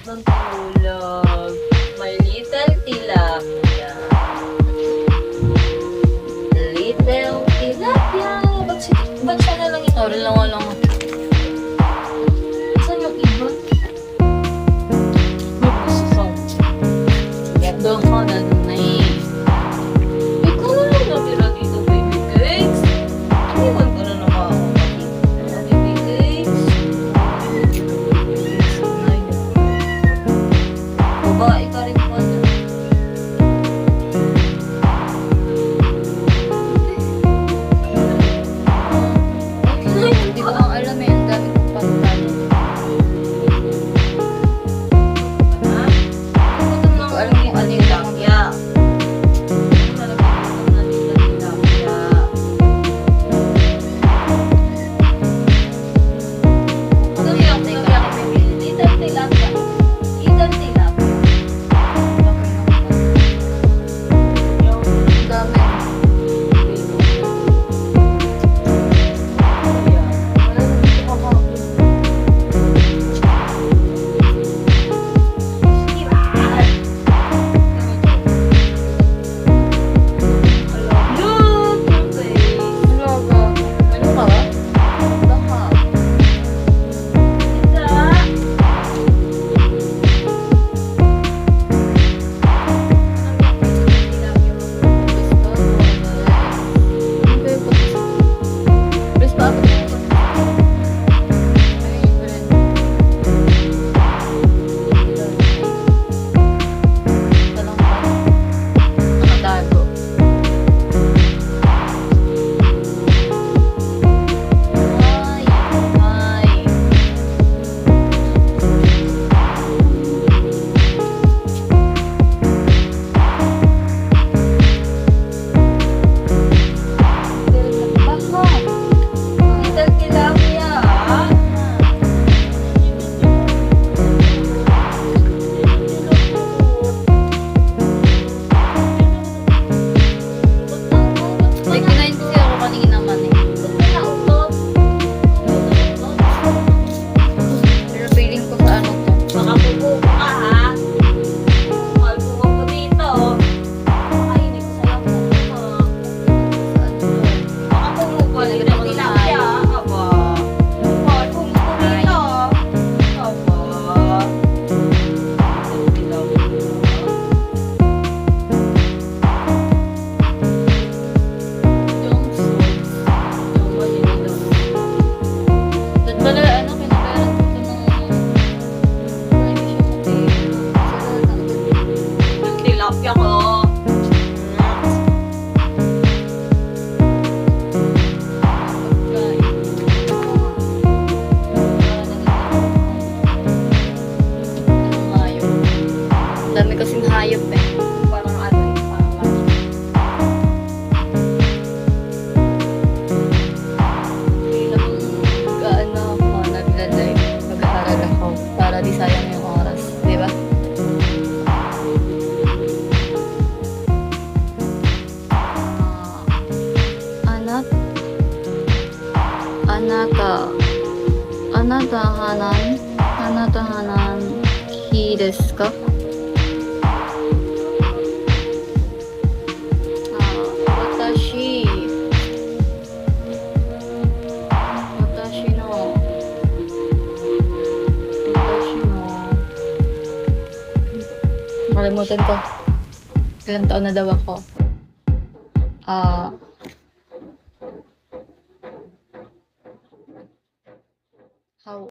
ng tulog. My little tilapia. Little tilapia. Ba't siya na lang ito? Sorry lang walang. Saan yung iba? Doon ko na doon eh. Ikaw na lang natira dito, baby cakes. Iwan ko na naman ako makikita. Baby cakes. Babae ka rin pa na. Hindi ko lang alam eh. Ang dami kong pagkano. Gutom lang Hindi ko alam kung ano yung tilapia. Talagang gutom na little tilapia. Sabi ako, baby. Little tilapia. Little tilapia. Ang dami. Ano ba? Ano ka ba? Baka. Little tilapia. May kinain kasi ako kanina man eh. Pero feeling ko sa ano to. Baka pupupo ka, ha? Mahal pupupo dito. Makainin ko sa lampu mo. Baka pumupo little tilapia. Aba. Mahal pumupo dito. Aba. Little tilapia. Yung malinaw. Doon pala ano, pinabayaran ko ito ng Yung tilapia ko. Dami kasing hayop eh. Parang ano eh, parang Hindi naman gaano ako nagla-live. Mag-aaral ako para di sayang yung oras. Di ba? Anak? Anata. Anatahanan? Anatahanan. Hi desu ka? Watashi. Watashi no. Makalimutan ko. Ilang taon na daw ako.